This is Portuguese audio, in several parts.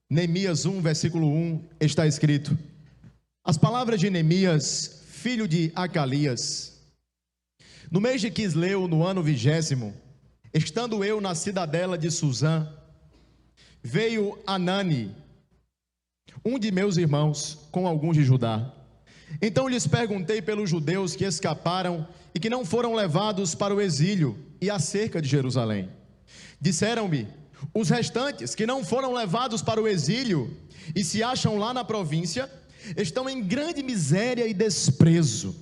Neemias 1, versículo 1, está escrito: as palavras de Neemias, filho de Acalias. No mês de Quisleu, no ano 20º, estando eu na cidadela de Suzã, veio Anani, um de meus irmãos, com alguns de Judá. Então lhes perguntei pelos judeus que escaparam e que não foram levados para o exílio e acerca de Jerusalém. Disseram-me: os restantes que não foram levados para o exílio e se acham lá na província, estão em grande miséria e desprezo.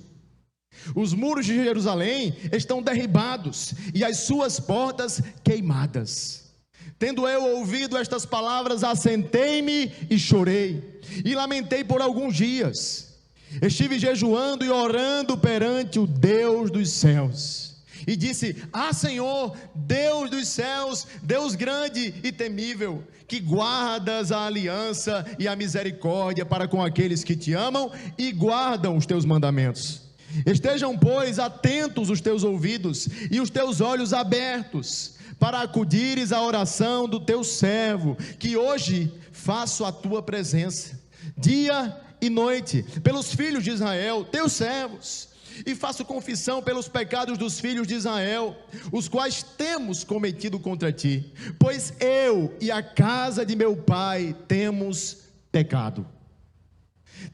Os muros de Jerusalém estão derribados e as suas portas queimadas. Tendo eu ouvido estas palavras, assentei-me e chorei, e lamentei por alguns dias. Estive jejuando e orando perante o Deus dos céus, e disse: ah, Senhor, Deus dos céus, Deus grande e temível, que guardas a aliança e a misericórdia para com aqueles que te amam e guardam os teus mandamentos. Estejam, pois, atentos os teus ouvidos e os teus olhos abertos, para acudires à oração do teu servo, que hoje faço a tua presença, dia e noite, pelos filhos de Israel, teus servos, e faço confissão pelos pecados dos filhos de Israel, os quais temos cometido contra ti, pois eu e a casa de meu pai temos pecado.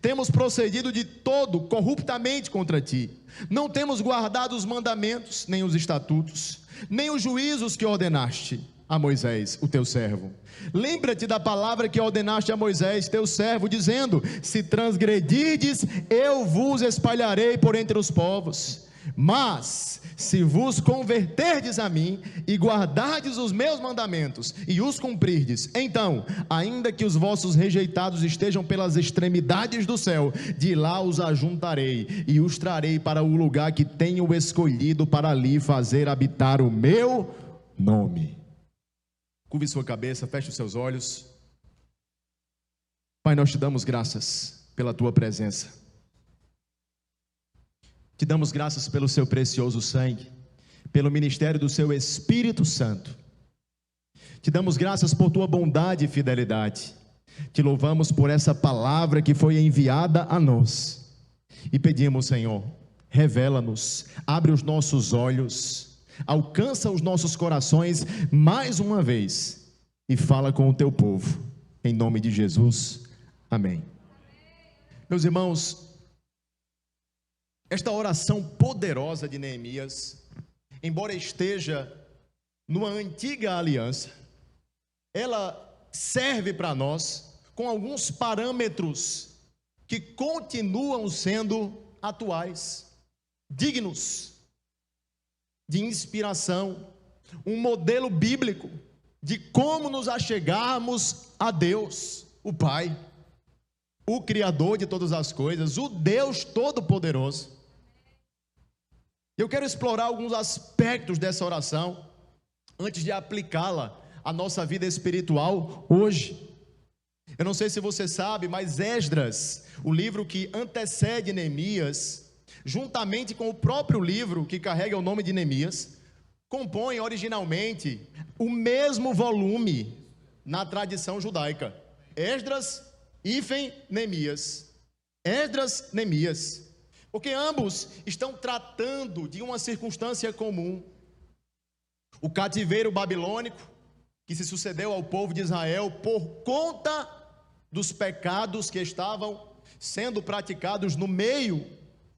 Temos procedido de todo corruptamente contra ti, não temos guardado os mandamentos, nem os estatutos, nem os juízos que ordenaste a Moisés, o teu servo. Lembra-te da palavra que ordenaste a Moisés, teu servo, dizendo: se transgredirdes, eu vos espalharei por entre os povos. Mas se vos converterdes a mim e guardardes os meus mandamentos e os cumprirdes, então, ainda que os vossos rejeitados estejam pelas extremidades do céu, de lá os ajuntarei e os trarei para o lugar que tenho escolhido para ali fazer habitar o meu nome. Curve sua cabeça, feche os seus olhos. Pai, nós te damos graças pela tua presença. Te damos graças pelo seu precioso sangue, pelo ministério do seu Espírito Santo. Te damos graças por tua bondade e fidelidade. Te louvamos por essa palavra que foi enviada a nós. E pedimos, Senhor, revela-nos, abre os nossos olhos, alcança os nossos corações mais uma vez e fala com o teu povo. Em nome de Jesus, amém. Meus irmãos, esta oração poderosa de Neemias, embora esteja numa antiga aliança, ela serve para nós com alguns parâmetros que continuam sendo atuais, dignos de inspiração, um modelo bíblico de como nos achegarmos a Deus, o Pai, o Criador de todas as coisas, o Deus Todo-Poderoso. Eu quero explorar alguns aspectos dessa oração antes de aplicá-la à nossa vida espiritual hoje. Eu não sei se você sabe, mas Esdras, o livro que antecede Neemias, juntamente com o próprio livro que carrega o nome de Neemias, compõe originalmente o mesmo volume na tradição judaica. Esdras, Neemias. Esdras, Neemias. Porque ambos estão tratando de uma circunstância comum. O cativeiro babilônico, que se sucedeu ao povo de Israel por conta dos pecados que estavam sendo praticados no meio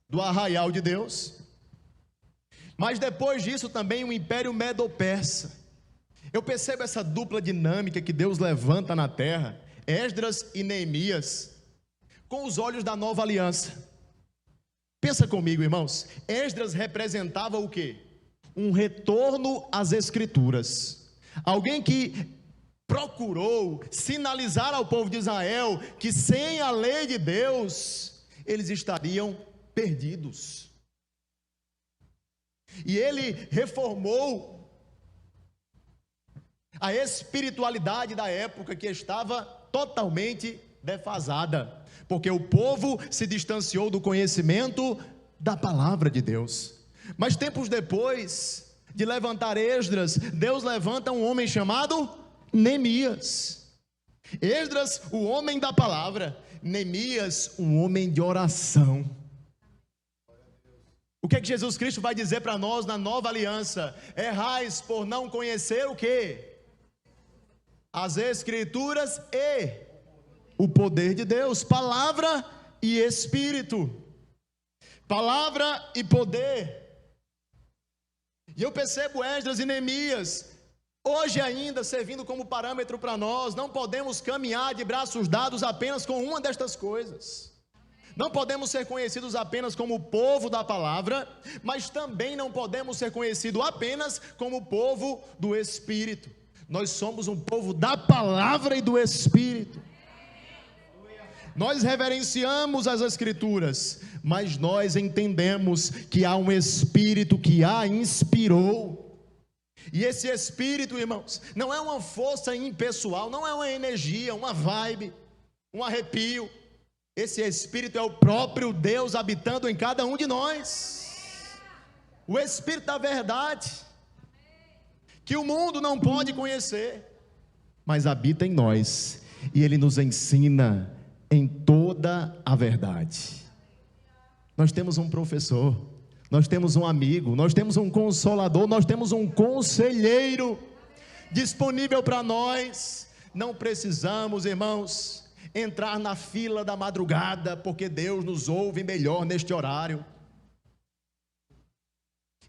do arraial de Deus. Mas depois disso também o Império Medo-Persa. Eu percebo essa dupla dinâmica que Deus levanta na terra, Esdras e Neemias, com os olhos da nova aliança. Pensa comigo, irmãos. Esdras representava o quê? Um retorno às Escrituras. Alguém que procurou sinalizar ao povo de Israel que sem a lei de Deus eles estariam perdidos. E ele reformou a espiritualidade da época, que estava totalmente defasada, porque o povo se distanciou do conhecimento da palavra de Deus. Mas tempos depois de levantar Esdras, Deus levanta um homem chamado Neemias. Esdras, o homem da palavra. Neemias, um homem de oração. O que é que Jesus Cristo vai dizer para nós na nova aliança? Errais por não conhecer o quê? As Escrituras e o poder de Deus. Palavra e Espírito. Palavra e poder. E eu percebo Esdras e Neemias hoje ainda servindo como parâmetro para nós. Não podemos caminhar de braços dados apenas com uma destas coisas. Não podemos ser conhecidos apenas como o povo da palavra, mas também não podemos ser conhecidos apenas como o povo do Espírito. Nós somos um povo da palavra e do Espírito. Nós reverenciamos as Escrituras, mas nós entendemos que há um Espírito que a inspirou. E esse Espírito, irmãos, não é uma força impessoal, não é uma energia, uma vibe, um arrepio. Esse Espírito é o próprio Deus habitando em cada um de nós. O Espírito da verdade, que o mundo não pode conhecer, mas habita em nós, e Ele nos ensina em toda a verdade. Nós temos um professor, nós temos um amigo, nós temos um consolador, nós temos um conselheiro disponível para nós. Não precisamos, irmãos, entrar na fila da madrugada, porque Deus nos ouve melhor neste horário.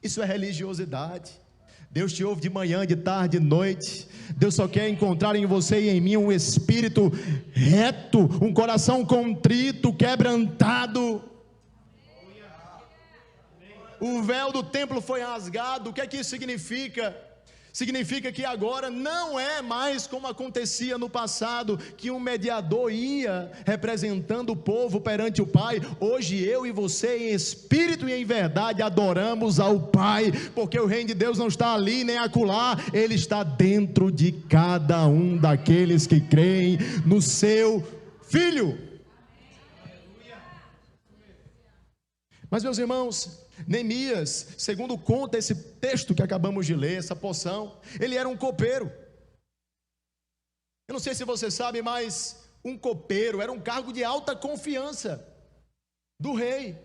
Isso é religiosidade. Deus te ouve de manhã, de tarde, de noite. Deus só quer encontrar em você e em mim um espírito reto, um coração contrito, quebrantado. O véu do templo foi rasgado. O que é que isso significa? Significa que agora não é mais como acontecia no passado, que um mediador ia representando o povo perante o Pai. Hoje eu e você, em espírito e em verdade, adoramos ao Pai, porque o reino de Deus não está ali nem acolá, Ele está dentro de cada um daqueles que creem no seu Filho. Mas, meus irmãos, Neemias, segundo conta esse texto que acabamos de ler, essa porção, ele era um copeiro. Eu não sei se você sabe, mas um copeiro era um cargo de alta confiança do rei.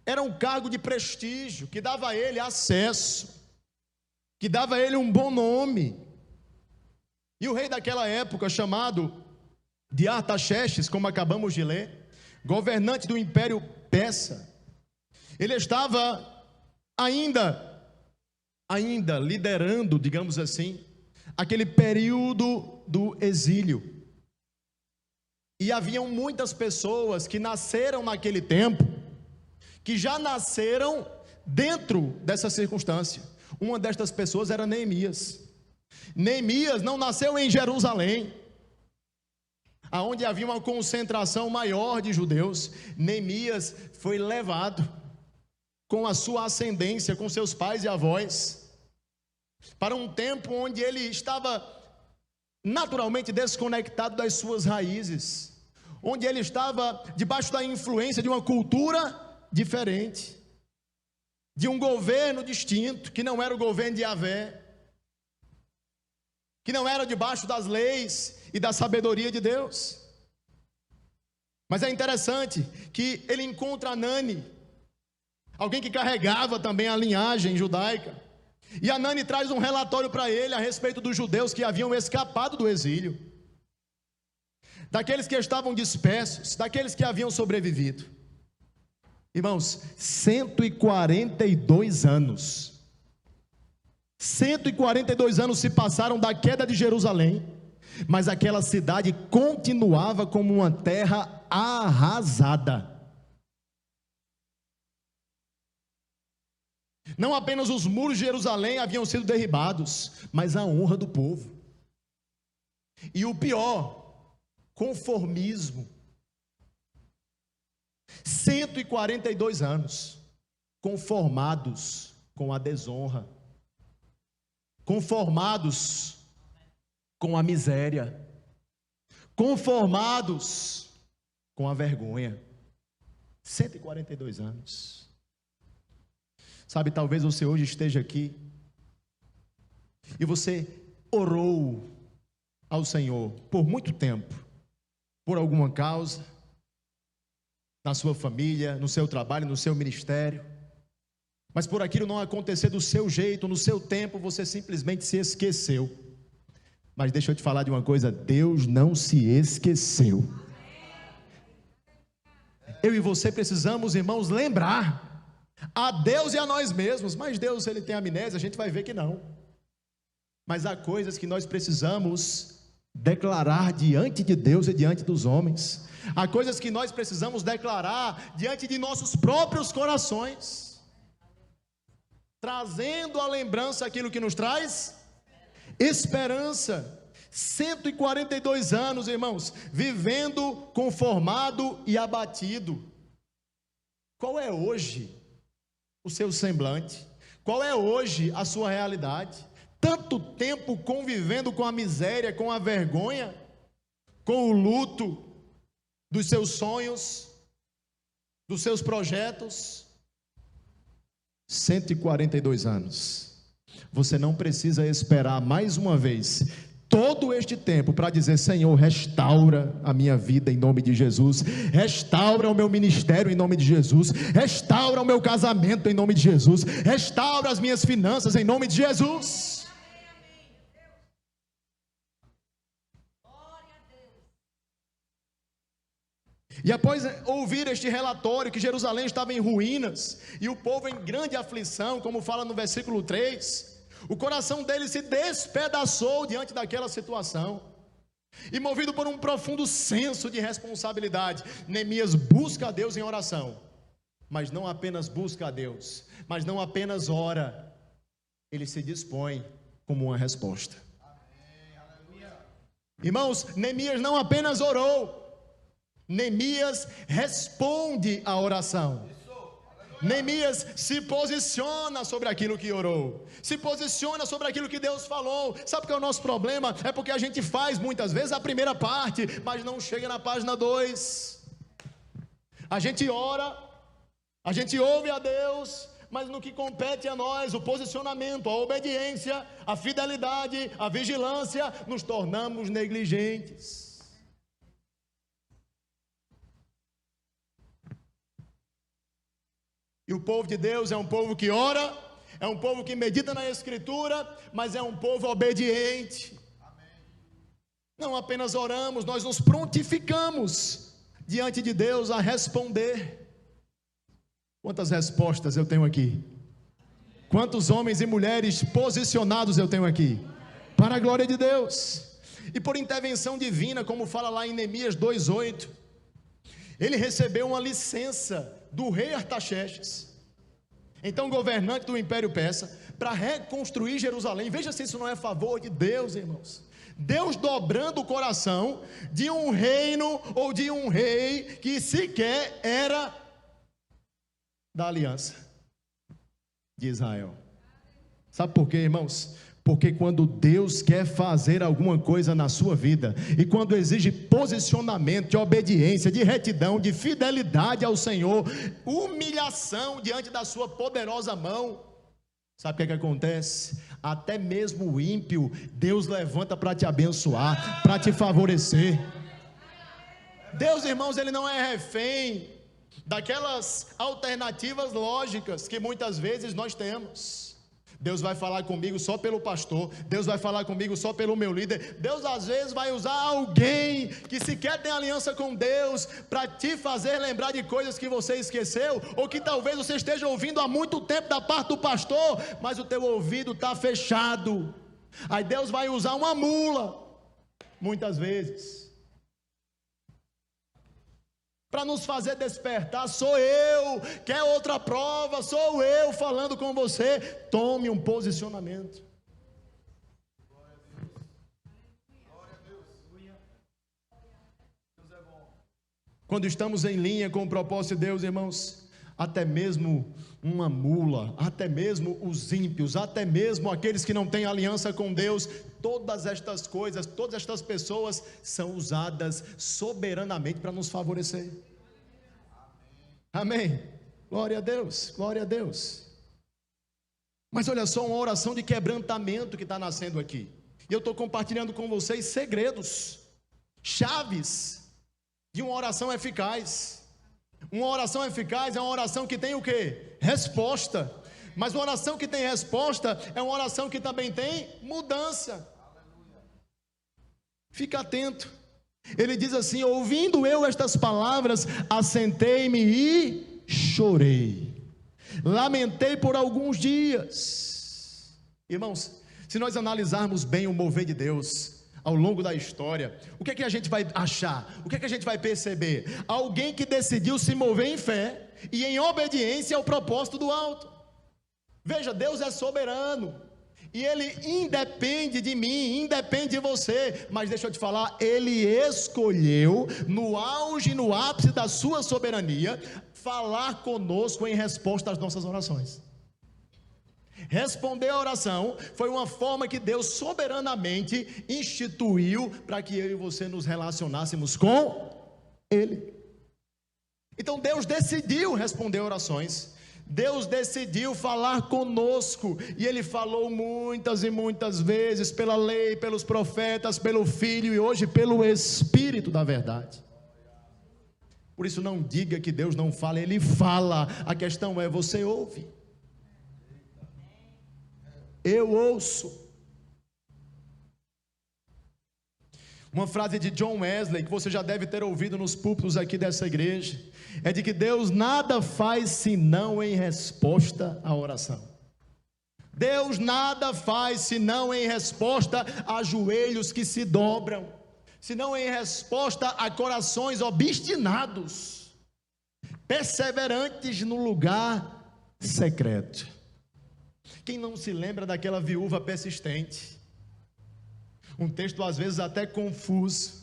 Era um cargo de prestígio, que dava a ele acesso, que dava a ele um bom nome. E o rei daquela época, chamado de Artaxerxes, como acabamos de ler, governante do Império Persa, ele estava ainda liderando, digamos assim, aquele período do exílio. E haviam muitas pessoas que nasceram naquele tempo, que já nasceram dentro dessa circunstância. Uma destas pessoas era Neemias. Neemias não nasceu em Jerusalém, aonde havia uma concentração maior de judeus. Neemias foi levado com a sua ascendência, com seus pais e avós, para um tempo onde ele estava naturalmente desconectado das suas raízes, onde ele estava debaixo da influência de uma cultura diferente, de um governo distinto, que não era o governo de Yahvé, que não era debaixo das leis e da sabedoria de Deus. Mas é interessante que ele encontra Anani, alguém que carregava também a linhagem judaica, e Anani traz um relatório para ele a respeito dos judeus que haviam escapado do exílio, daqueles que estavam dispersos, daqueles que haviam sobrevivido. Irmãos, 142 anos se passaram da queda de Jerusalém, mas aquela cidade continuava como uma terra arrasada. Não apenas os muros de Jerusalém haviam sido derribados, mas a honra do povo. E o pior, conformismo. 142 anos conformados com a desonra, conformados com a miséria, conformados com a vergonha. 142 anos. Sabe, talvez você hoje esteja aqui e você orou ao Senhor por muito tempo, por alguma causa, na sua família, no seu trabalho, no seu ministério, mas por aquilo não acontecer do seu jeito, no seu tempo, você simplesmente se esqueceu. Mas deixa eu te falar de uma coisa: Deus não se esqueceu. Eu e você precisamos, irmãos, lembrar a Deus e a nós mesmos. Mas Deus, ele tem amnésia? A gente vai ver que não. Mas há coisas que nós precisamos declarar diante de Deus e diante dos homens. Há coisas que nós precisamos declarar diante de nossos próprios corações, trazendo à lembrança aquilo que nos traz esperança. 142 anos, irmãos, vivendo conformado e abatido. Qual é hoje o seu semblante? Qual é hoje a sua realidade? Tanto tempo convivendo com a miséria, com a vergonha, com o luto dos seus sonhos, dos seus projetos. 142 anos. Você não precisa esperar mais uma vez todo este tempo para dizer: Senhor, restaura a minha vida em nome de Jesus, restaura o meu ministério em nome de Jesus, restaura o meu casamento em nome de Jesus, restaura as minhas finanças em nome de Jesus. E após ouvir este relatório que Jerusalém estava em ruínas e o povo em grande aflição, como fala no versículo 3, o coração dele se despedaçou diante daquela situação, e movido por um profundo senso de responsabilidade, Neemias busca a Deus em oração. Mas não apenas busca a Deus, mas não apenas ora, ele se dispõe como uma resposta. Irmãos, Neemias não apenas orou, Neemias responde à oração. Neemias se posiciona sobre aquilo que orou, se posiciona sobre aquilo que Deus falou. Sabe qual é o nosso problema? É porque a gente faz muitas vezes a primeira parte, mas não chega na página 2. A gente ora, a gente ouve a Deus, mas no que compete a nós, o posicionamento, a obediência, a fidelidade, a vigilância, nos tornamos negligentes. E o povo de Deus é um povo que ora, é um povo que medita na Escritura, mas é um povo obediente. Não apenas oramos, nós nos prontificamos diante de Deus a responder. Quantas respostas eu tenho aqui? Quantos homens e mulheres posicionados eu tenho aqui? Para a glória de Deus. E por intervenção divina, como fala lá em Neemias 2:8, ele recebeu uma licença do rei Artaxerxes, então governante do Império Persa, para reconstruir Jerusalém. Veja se isso não é favor de Deus, irmãos. Deus dobrando o coração de um reino ou de um rei que sequer era da aliança de Israel. Sabe por quê, irmãos? Porque quando Deus quer fazer alguma coisa na sua vida, e quando exige posicionamento de obediência, de retidão, de fidelidade ao Senhor, humilhação diante da sua poderosa mão, sabe o que é que acontece? Até mesmo o ímpio, Deus levanta para te abençoar, para te favorecer. Deus, irmãos, ele não é refém daquelas alternativas lógicas que muitas vezes nós temos. Deus vai falar comigo só pelo pastor, Deus vai falar comigo só pelo meu líder. Deus às vezes vai usar alguém que sequer tem aliança com Deus para te fazer lembrar de coisas que você esqueceu, ou que talvez você esteja ouvindo há muito tempo da parte do pastor, mas o teu ouvido está fechado. Aí Deus vai usar uma mula, muitas vezes, para nos fazer despertar. Sou eu, quer outra prova? Sou eu falando com você. Tome um posicionamento. Quando estamos em linha com o propósito de Deus, irmãos, até mesmo uma mula, até mesmo os ímpios, até mesmo aqueles que não têm aliança com Deus, todas estas coisas, todas estas pessoas são usadas soberanamente para nos favorecer. Amém. Glória a Deus, glória a Deus. Mas olha só, uma oração de quebrantamento que está nascendo aqui. E eu estou compartilhando com vocês segredos, chaves de uma oração eficaz. Uma oração eficaz é uma oração que tem o quê? Resposta. Mas uma oração que tem resposta é uma oração que também tem mudança. Fica atento. Ele diz assim: ouvindo eu estas palavras, assentei-me e chorei. Lamentei por alguns dias. Irmãos, se nós analisarmos bem o mover de Deus ao longo da história, o que é que a gente vai achar? O que é que a gente vai perceber? Alguém que decidiu se mover em fé e em obediência ao propósito do alto. Veja, Deus é soberano e Ele independe de mim, independe de você, mas deixa eu te falar, Ele escolheu no auge, no ápice da sua soberania, falar conosco em resposta às nossas orações. Responder a oração foi uma forma que Deus soberanamente instituiu para que eu e você nos relacionássemos com Ele. Então Deus decidiu responder orações, Deus decidiu falar conosco, e Ele falou muitas e muitas vezes, pela lei, pelos profetas, pelo Filho e hoje pelo Espírito da verdade. Por isso não diga que Deus não fala, Ele fala, a questão é, você ouve? Eu ouço. Uma frase de John Wesley, que você já deve ter ouvido nos púlpitos aqui dessa igreja, é de que Deus nada faz senão em resposta à oração. Deus nada faz senão em resposta a joelhos que se dobram, senão em resposta a corações obstinados, perseverantes no lugar secreto. Quem não se lembra daquela viúva persistente? Um texto às vezes até confuso.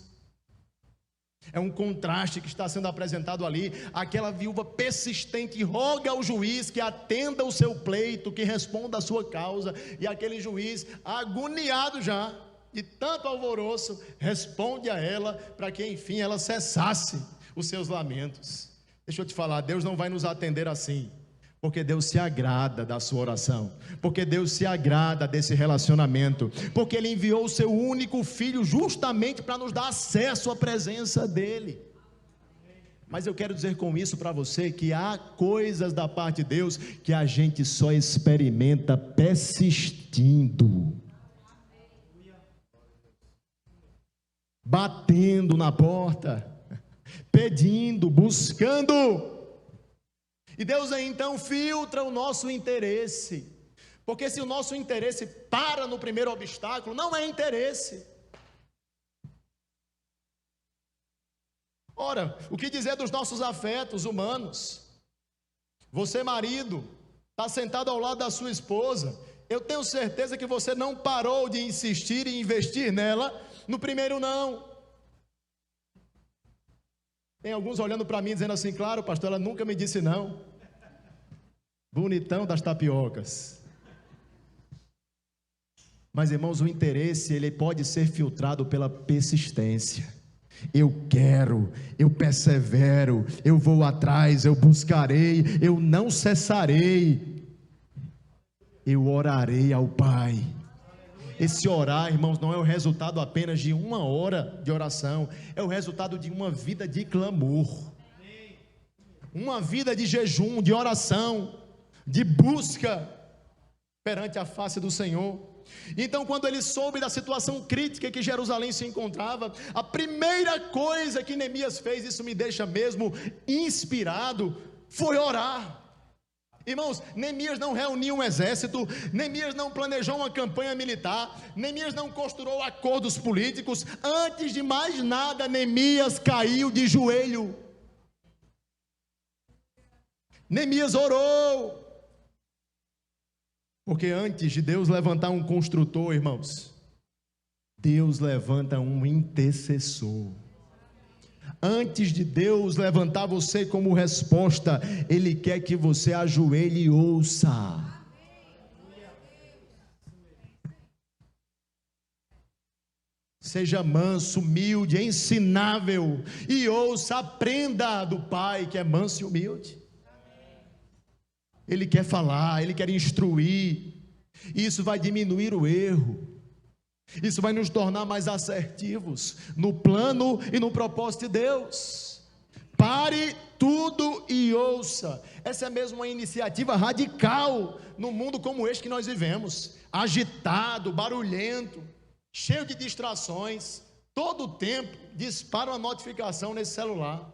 É um contraste que está sendo apresentado ali. Aquela viúva persistente roga ao juiz que atenda o seu pleito, que responda a sua causa. E aquele juiz, agoniado já, de tanto alvoroço, responde a ela para que enfim ela cessasse os seus lamentos. Deixa eu te falar, Deus não vai nos atender assim, porque Deus se agrada da sua oração, porque Deus se agrada desse relacionamento, porque Ele enviou o seu único Filho justamente para nos dar acesso à presença dEle. Mas eu quero dizer com isso para você que há coisas da parte de Deus que a gente só experimenta persistindo, batendo na porta, pedindo, buscando. E Deus aí então filtra o nosso interesse, porque se o nosso interesse para no primeiro obstáculo, não é interesse. Ora, o que dizer dos nossos afetos humanos? Você, marido, está sentado ao lado da sua esposa, eu tenho certeza que você não parou de insistir e investir nela no primeiro não. Tem alguns olhando para mim dizendo assim: claro, pastor, ela nunca me disse não. Bonitão das tapiocas. Mas, irmãos, o interesse, ele pode ser filtrado pela persistência. Eu quero, eu persevero, eu vou atrás, eu buscarei, eu não cessarei, eu orarei ao Pai. Esse orar, irmãos, não é o resultado apenas de uma hora de oração, é o resultado de uma vida de clamor, uma vida de jejum, de oração, de busca perante a face do Senhor. Então, quando ele soube da situação crítica que Jerusalém se encontrava, a primeira coisa que Neemias fez, isso me deixa mesmo inspirado, foi orar. Irmãos, Neemias não reuniu um exército, Neemias não planejou uma campanha militar, Neemias não costurou acordos políticos. Antes de mais nada, Neemias caiu de joelho. Neemias orou. Porque antes de Deus levantar um construtor, irmãos, Deus levanta um intercessor. Antes de Deus levantar você como resposta, Ele quer que você ajoelhe e ouça. Seja manso, humilde, ensinável e ouça, aprenda do Pai que é manso e humilde. Ele quer falar, Ele quer instruir, e isso vai diminuir o erro. Isso vai nos tornar mais assertivos no plano e no propósito de Deus. Pare tudo e ouça. Essa é mesmo uma iniciativa radical no mundo como este que nós vivemos, agitado, barulhento, cheio de distrações. Todo o tempo dispara uma notificação nesse celular.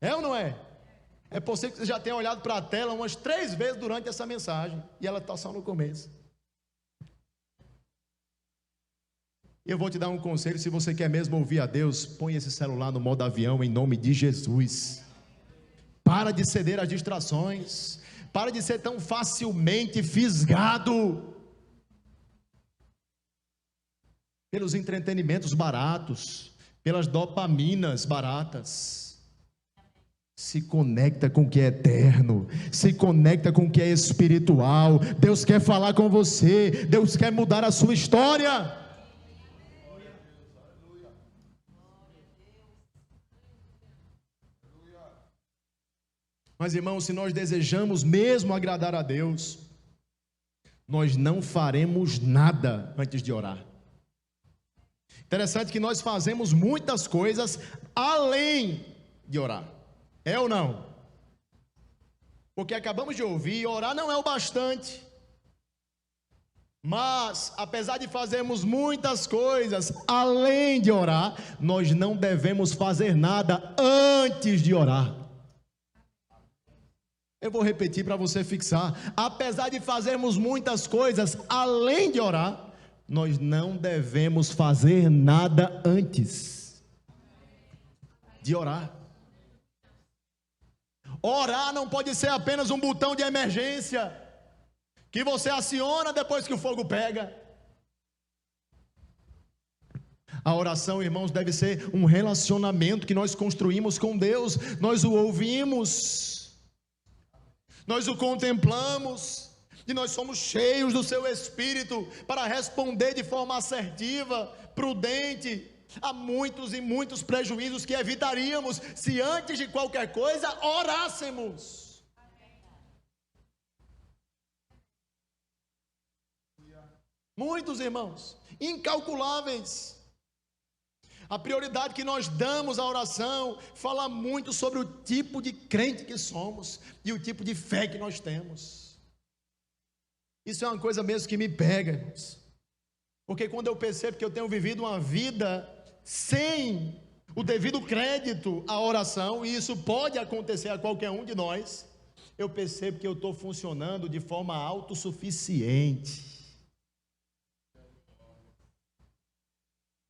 É ou não é? É possível que você já tenha olhado para a tela umas 3 vezes durante essa mensagem, e ela está só no começo. Eu vou te dar um conselho: se você quer mesmo ouvir a Deus, põe esse celular no modo avião em nome de Jesus. Para de ceder às distrações, para de ser tão facilmente fisgado pelos entretenimentos baratos, pelas dopaminas baratas. Se conecta com o que é eterno, se conecta com o que é espiritual. Deus quer falar com você, Deus quer mudar a sua história. Mas, irmãos, se nós desejamos mesmo agradar a Deus, nós não faremos nada antes de orar. Interessante que nós fazemos muitas coisas além de orar. É ou não? Porque acabamos de ouvir, orar não é o bastante. Mas, apesar de fazermos muitas coisas além de orar, nós não devemos fazer nada antes de orar. Eu vou repetir para você fixar. Apesar de fazermos muitas coisas além de orar, nós não devemos fazer nada antes de orar. Orar não pode ser apenas um botão de emergência que você aciona depois que o fogo pega. A oração, irmãos, deve ser um relacionamento que nós construímos com Deus. Nós o ouvimos, nós o contemplamos, e nós somos cheios do seu Espírito para responder de forma assertiva, prudente. Há muitos e muitos prejuízos que evitaríamos se antes de qualquer coisa orássemos. Muitos, irmãos, incalculáveis. A prioridade que nós damos à oração fala muito sobre o tipo de crente que somos e o tipo de fé que nós temos. Isso é uma coisa mesmo que me pega, irmãos. Porque quando eu percebo que eu tenho vivido uma vida sem o devido crédito à oração, e isso pode acontecer a qualquer um de nós, eu percebo que eu estou funcionando de forma autossuficiente.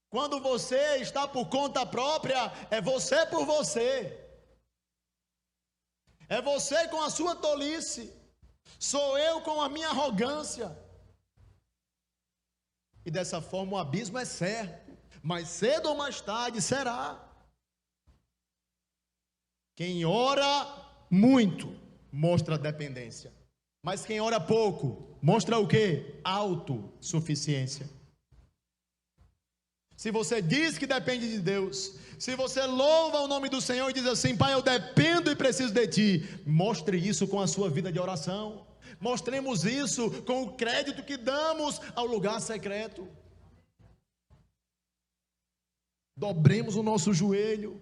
Quando você está por conta própria, é você por você. É você com a sua tolice, sou eu com a minha arrogância. E dessa forma o abismo é certo. Mas cedo ou mais tarde será. Quem ora muito mostra dependência, mas quem ora pouco mostra o quê? Autossuficiência. Se você diz que depende de Deus, se você louva o nome do Senhor e diz assim: Pai, eu dependo e preciso de Ti, mostre isso com a sua vida de oração. Mostremos isso com o crédito que damos ao lugar secreto. Dobremos o nosso joelho,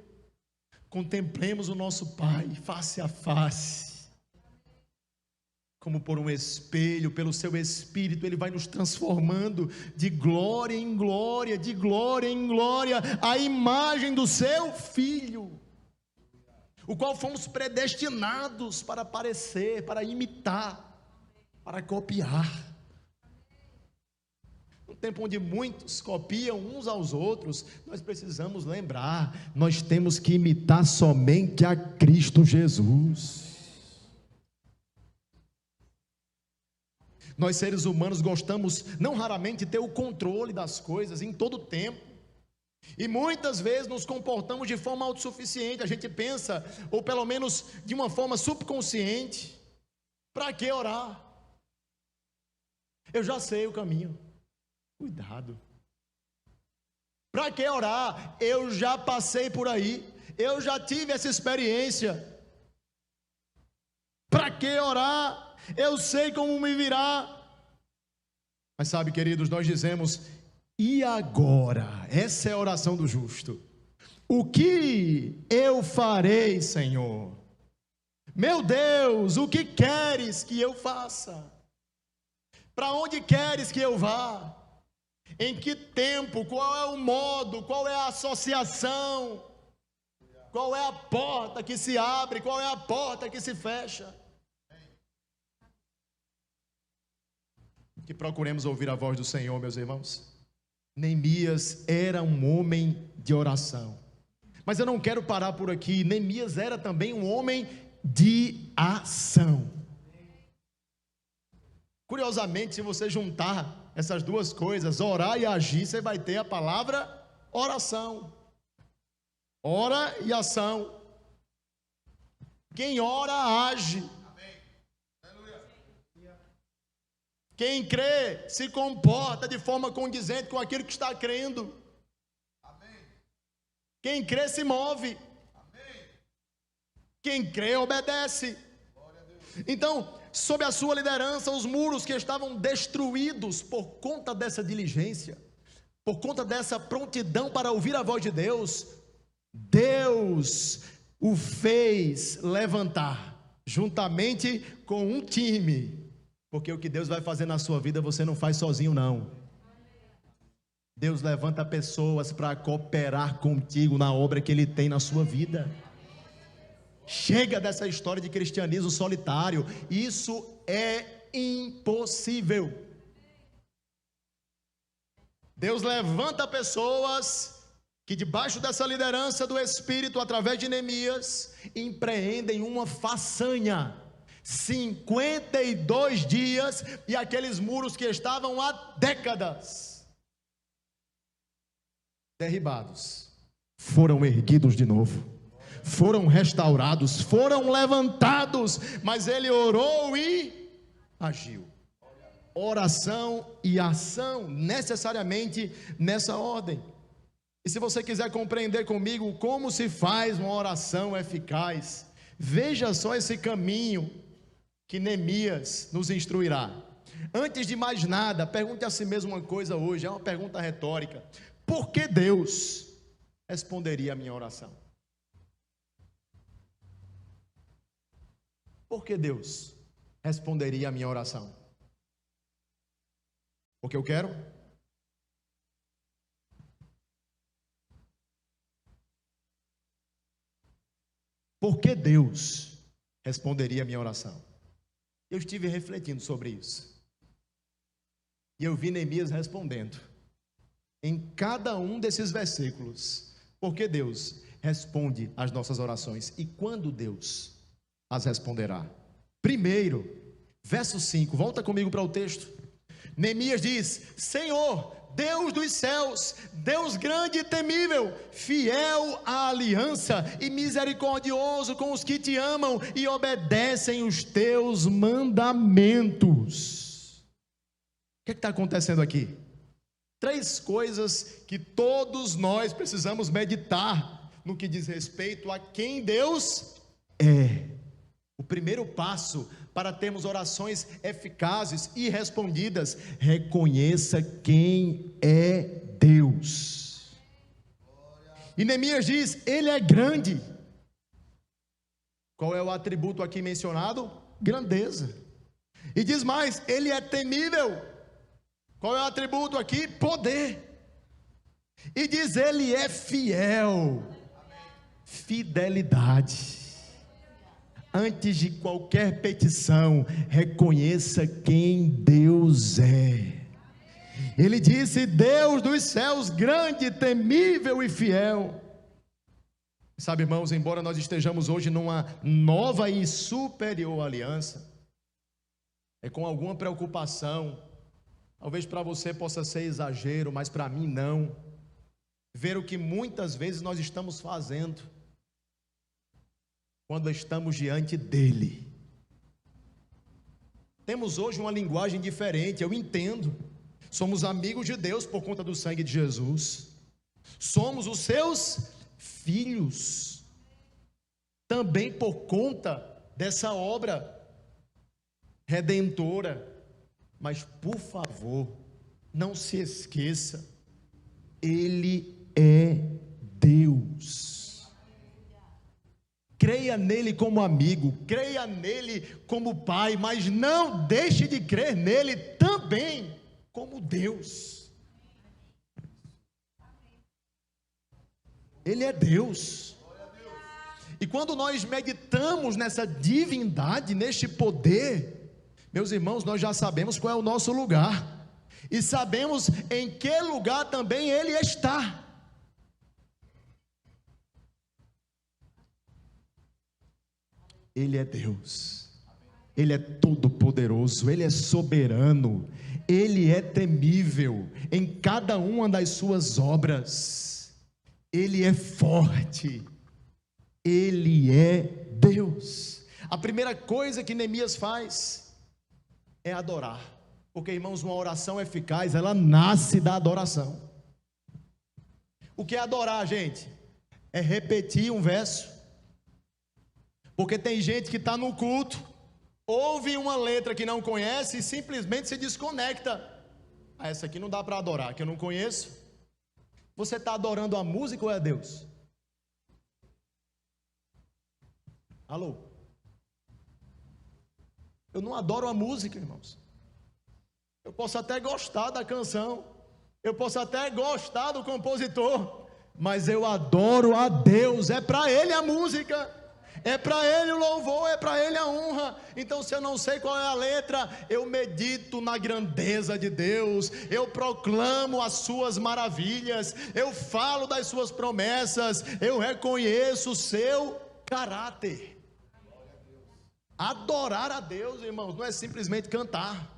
contemplemos o nosso Pai face a face, como por um espelho, pelo seu Espírito. Ele vai nos transformando de glória em glória, de glória em glória, a imagem do seu Filho, o qual fomos predestinados para parecer, para imitar, para copiar. No tempo onde muitos copiam uns aos outros, nós precisamos lembrar, nós temos que imitar somente a Cristo Jesus. Nós seres humanos gostamos não raramente de ter o controle das coisas em todo o tempo, e muitas vezes nos comportamos de forma autossuficiente. A gente pensa, ou pelo menos de uma forma subconsciente: para que orar? Eu já sei o caminho. Cuidado. Para que orar? Eu já passei por aí, eu já tive essa experiência. Para que orar? Eu sei como me virar. Mas sabe, queridos, nós dizemos: e agora? Essa é a oração do justo. O que eu farei, Senhor? Meu Deus, o que queres que eu faça? Para onde queres que eu vá? Em que tempo? Qual é o modo? Qual é a associação? Qual é a porta que se abre? Qual é a porta que se fecha? Que procuremos ouvir a voz do Senhor, meus irmãos. Neemias era um homem de oração. Mas eu não quero parar por aqui. Neemias era também um homem de ação. Curiosamente, se você juntar essas duas coisas, orar e agir, você vai ter a palavra oração. Ora e ação. Quem ora, age. Quem crê, se comporta de forma condizente com aquilo que está crendo. Quem crê, se move. Quem crê, obedece. Então, sob a sua liderança, os muros que estavam destruídos por conta dessa diligência, por conta dessa prontidão para ouvir a voz de Deus, Deus o fez levantar, juntamente com um time, porque o que Deus vai fazer na sua vida, você não faz sozinho não. Deus levanta pessoas para cooperar contigo na obra que Ele tem na sua vida. Chega dessa história de cristianismo solitário. Isso é impossível. Deus levanta pessoas que, debaixo dessa liderança do Espírito, através de Neemias, empreendem uma façanha. 52 dias, e aqueles muros que estavam há décadas derribados foram erguidos de novo. Foram restaurados, foram levantados, mas ele orou e agiu. Oração e ação, necessariamente nessa ordem. E se você quiser compreender comigo como se faz uma oração eficaz, veja só esse caminho que Neemias nos instruirá. Antes de mais nada, pergunte a si mesmo uma coisa hoje, é uma pergunta retórica: por que Deus responderia a minha oração? Por que Deus responderia a minha oração? Porque eu quero? Por que Deus responderia a minha oração? Eu estive refletindo sobre isso. E eu vi Neemias respondendo em cada um desses versículos. Por que Deus responde às nossas orações? E quando Deus as responderá? Primeiro, verso 5, volta comigo para o texto. Neemias diz: Senhor, Deus dos céus, Deus grande e temível, fiel à aliança e misericordioso com os que te amam e obedecem os teus mandamentos. O que está acontecendo aqui? Três coisas que todos nós precisamos meditar no que diz respeito a quem Deus é. O primeiro passo para termos orações eficazes e respondidas: reconheça quem é Deus. E Neemias diz: Ele é grande. Qual é o atributo aqui mencionado? Grandeza. E diz mais: Ele é temível. Qual é o atributo aqui? Poder. E diz: Ele é fiel. Fidelidade. Antes de qualquer petição, reconheça quem Deus é. Ele disse: Deus dos céus, grande, temível e fiel. Sabe, irmãos, embora nós estejamos hoje numa nova e superior aliança, é com alguma preocupação, talvez para você possa ser exagero, mas para mim não, ver o que muitas vezes nós estamos fazendo quando estamos diante dele. Temos hoje uma linguagem diferente, eu entendo. Somos amigos de Deus por conta do sangue de Jesus. Somos os seus filhos, também por conta dessa obra redentora. Mas por favor, não se esqueça, Ele é Deus. Creia nele como amigo, creia nele como pai, mas não deixe de crer nele também como Deus. Ele é Deus. E quando nós meditamos nessa divindade, neste poder, meus irmãos, nós já sabemos qual é o nosso lugar. E sabemos em que lugar também Ele está. Ele é Deus, Ele é todo-poderoso, Ele é soberano, Ele é temível em cada uma das suas obras, Ele é forte, Ele é Deus. A primeira coisa que Neemias faz é adorar, porque, irmãos, uma oração eficaz, ela nasce da adoração. O que é adorar, gente? É repetir um verso. Porque tem gente que está no culto, ouve uma letra que não conhece e simplesmente se desconecta. Essa aqui não dá para adorar, que eu não conheço. Você está adorando a música ou é Deus? Alô? Eu não adoro a música, irmãos. Eu posso até gostar da canção, eu posso até gostar do compositor, mas eu adoro a Deus. É para Ele a música, é para Ele o louvor, é para Ele a honra. Então, se eu não sei qual é a letra, eu medito na grandeza de Deus, eu proclamo as suas maravilhas, eu falo das suas promessas, eu reconheço o seu caráter. Adorar a Deus, irmãos, não é simplesmente cantar.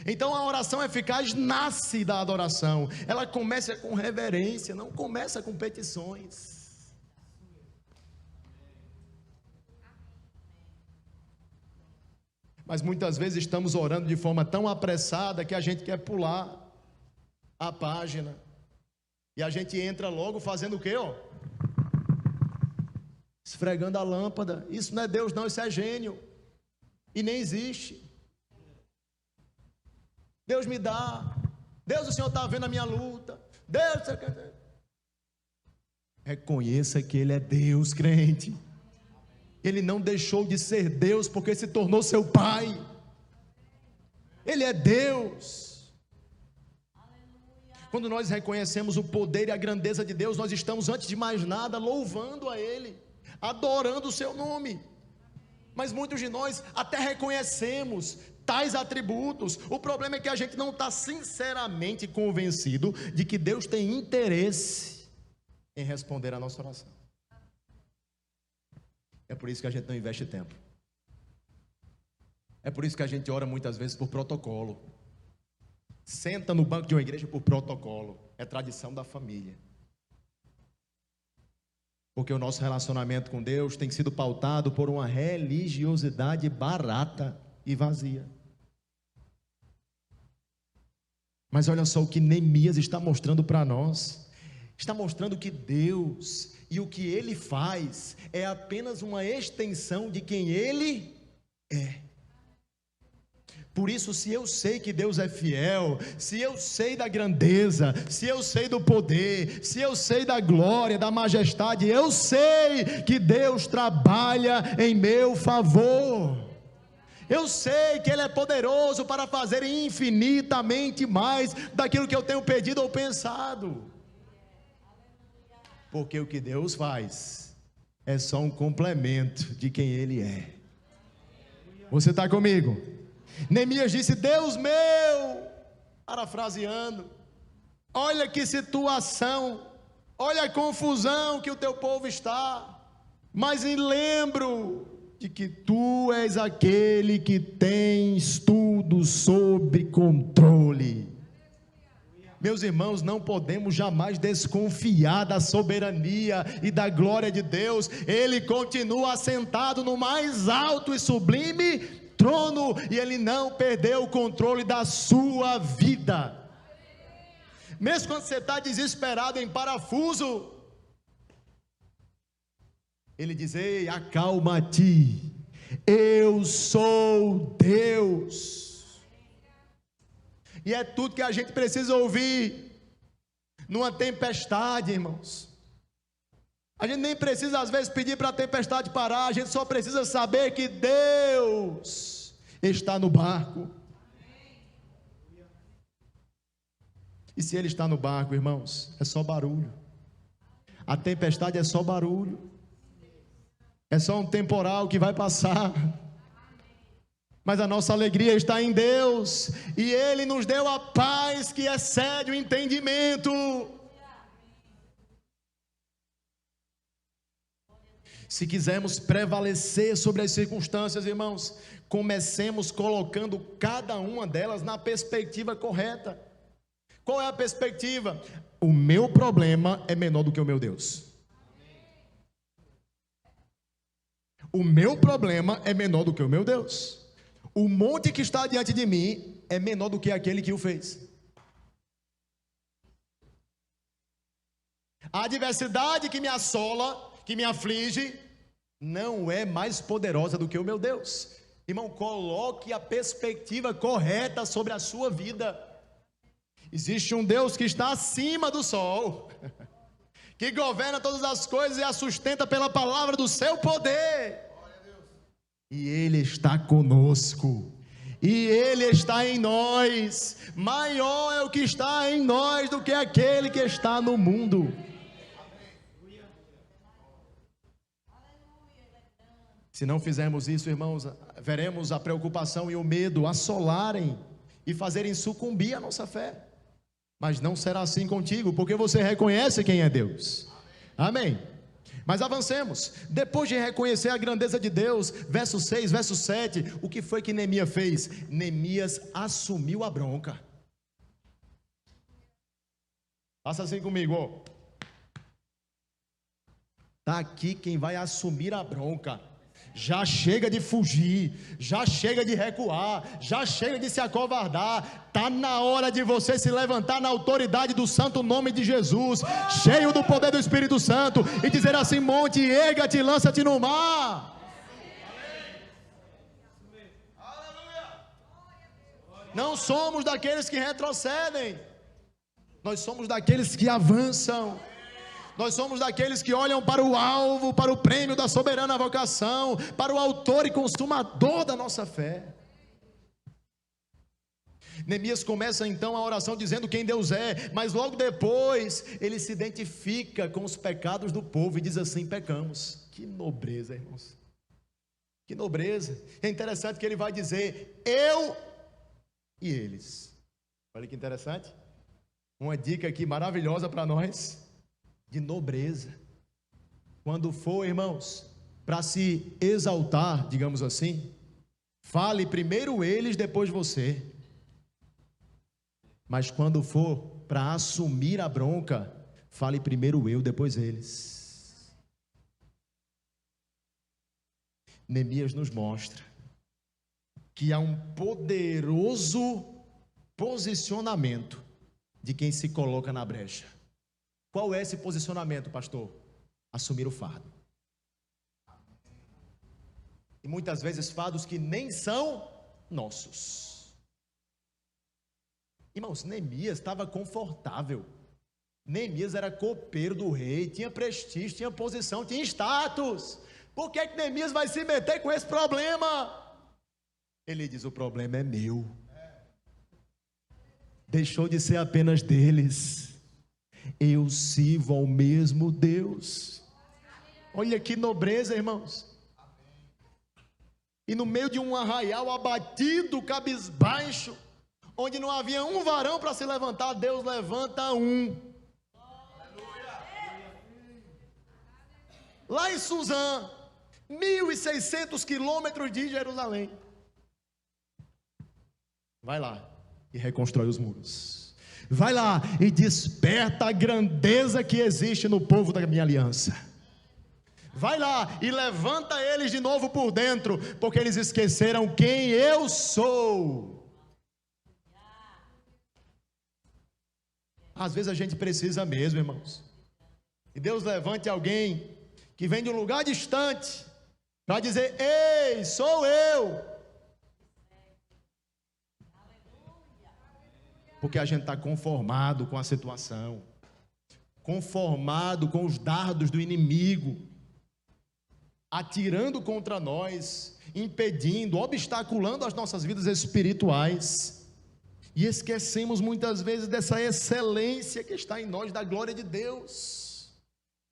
Então a oração eficaz nasce da adoração. Ela começa com reverência, não começa com petições. Mas muitas vezes estamos orando de forma tão apressada que a gente quer pular a página. E a gente entra logo fazendo o quê, ó? Esfregando a lâmpada. Isso não é Deus não, isso é gênio. E nem existe. Deus me dá. Deus, o Senhor está vendo a minha luta. Deus... Reconheça que Ele é Deus, crente. Ele não deixou de ser Deus porque se tornou seu Pai. Ele é Deus. Quando nós reconhecemos o poder e a grandeza de Deus, nós estamos, antes de mais nada, louvando a Ele, adorando o seu nome. Mas muitos de nós até reconhecemos tais atributos. O problema é que a gente não está sinceramente convencido de que Deus tem interesse em responder a nossa oração. É por isso que a gente não investe tempo. É por isso que a gente ora muitas vezes por protocolo. Senta no banco de uma igreja por protocolo. É tradição da família. Porque o nosso relacionamento com Deus tem sido pautado por uma religiosidade barata e vazia. Mas olha só o que Neemias está mostrando para nós. Está mostrando que Deus e o que Ele faz é apenas uma extensão de quem Ele é. Por isso, se eu sei que Deus é fiel, se eu sei da grandeza, se eu sei do poder, se eu sei da glória, da majestade, eu sei que Deus trabalha em meu favor. Eu sei que Ele é poderoso para fazer infinitamente mais daquilo que eu tenho pedido ou pensado. Porque o que Deus faz é só um complemento de quem Ele é. Você está comigo? Neemias disse: Deus meu, parafraseando, olha que situação, olha a confusão que o teu povo está, mas me lembro de que tu és aquele que tens tudo sob controle. Meus irmãos, não podemos jamais desconfiar da soberania e da glória de Deus. Ele continua assentado no mais alto e sublime trono, e Ele não perdeu o controle da sua vida. Mesmo quando você está desesperado em parafuso, Ele diz: ei, acalma-te, eu sou Deus. E é tudo que a gente precisa ouvir numa tempestade, irmãos. A gente nem precisa às vezes pedir para a tempestade parar, a gente só precisa saber que Deus está no barco. E se Ele está no barco, irmãos, é só barulho. A tempestade é só barulho. É só um temporal que vai passar. Mas a nossa alegria está em Deus, e Ele nos deu a paz que excede o entendimento. Se quisermos prevalecer sobre as circunstâncias, irmãos, comecemos colocando cada uma delas na perspectiva correta. Qual é a perspectiva? O meu problema é menor do que o meu Deus. O meu problema é menor do que o meu Deus. O monte que está diante de mim é menor do que aquele que o fez. A adversidade que me assola, que me aflige, não é mais poderosa do que o meu Deus. Irmão, coloque a perspectiva correta sobre a sua vida. Existe um Deus que está acima do sol, que governa todas as coisas e a sustenta pela palavra do seu poder. E Ele está conosco, e Ele está em nós. Maior é o que está em nós do que aquele que está no mundo. Se não fizermos isso, irmãos, veremos a preocupação e o medo assolarem e fazerem sucumbir a nossa fé. Mas não será assim contigo, porque você reconhece quem é Deus. Amém. Mas avancemos. Depois de reconhecer a grandeza de Deus, verso 6, verso 7, o que foi que Neemias fez? Neemias assumiu a bronca. Faça assim comigo, ó. Está aqui quem vai assumir a bronca. Já chega de fugir, já chega de recuar, já chega de se acovardar. Está na hora de você se levantar na autoridade do santo nome de Jesus, cheio do poder do Espírito Santo, e dizer assim: monte, erga-te, lança-te no mar. Não somos daqueles que retrocedem, nós somos daqueles que avançam. Nós somos daqueles que olham para o alvo, para o prêmio da soberana vocação, para o autor e consumador da nossa fé. Neemias começa então a oração dizendo quem Deus é, mas logo depois ele se identifica com os pecados do povo e diz assim: pecamos. Que nobreza, irmãos, que nobreza. É interessante que ele vai dizer eu e eles. Olha que interessante, uma dica aqui maravilhosa para nós, de nobreza. Quando for, irmãos, para se exaltar, digamos assim, fale primeiro eles, depois você. Mas quando for para assumir a bronca, fale primeiro eu, depois eles. Neemias nos mostra que há um poderoso posicionamento de quem se coloca na brecha. Qual é esse posicionamento, pastor? Assumir o fardo. E muitas vezes fardos que nem são nossos. Irmãos, Neemias estava confortável. Neemias era copeiro do rei, tinha prestígio, tinha posição, tinha status. Por que Neemias vai se meter com esse problema? Ele diz: o problema é meu. Deixou de ser apenas deles. Eu sirvo ao mesmo Deus. Olha que nobreza, irmãos. E no meio de um arraial abatido, cabisbaixo, onde não havia um varão para se levantar, Deus levanta um. Lá em Suzã, 1.600 quilômetros de Jerusalém. Vai lá e reconstrói os muros. Vai lá e desperta a grandeza que existe no povo da minha aliança. Vai lá e levanta eles de novo por dentro, porque eles esqueceram quem eu sou. Às vezes a gente precisa mesmo, irmãos. E Deus levante alguém que vem de um lugar distante para dizer: ei, sou eu. Porque a gente está conformado com a situação, conformado com os dardos do inimigo, atirando contra nós, impedindo, obstaculando as nossas vidas espirituais, e esquecemos muitas vezes dessa excelência que está em nós, da glória de Deus.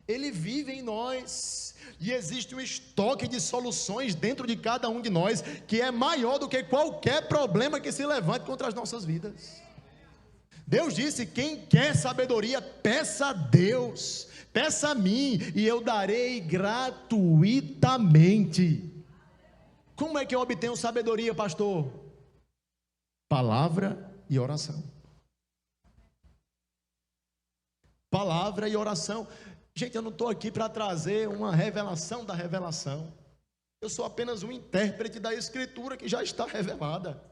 Ele vive em nós, e existe um estoque de soluções dentro de cada um de nós, que é maior do que qualquer problema que se levante contra as nossas vidas. Deus disse: quem quer sabedoria, peça a Deus, peça a mim, e eu darei gratuitamente. Como é que eu obtenho sabedoria, pastor? Palavra e oração. Palavra e oração. Gente, eu não estou aqui para trazer uma revelação da revelação. Eu sou apenas um intérprete da Escritura que já está revelada.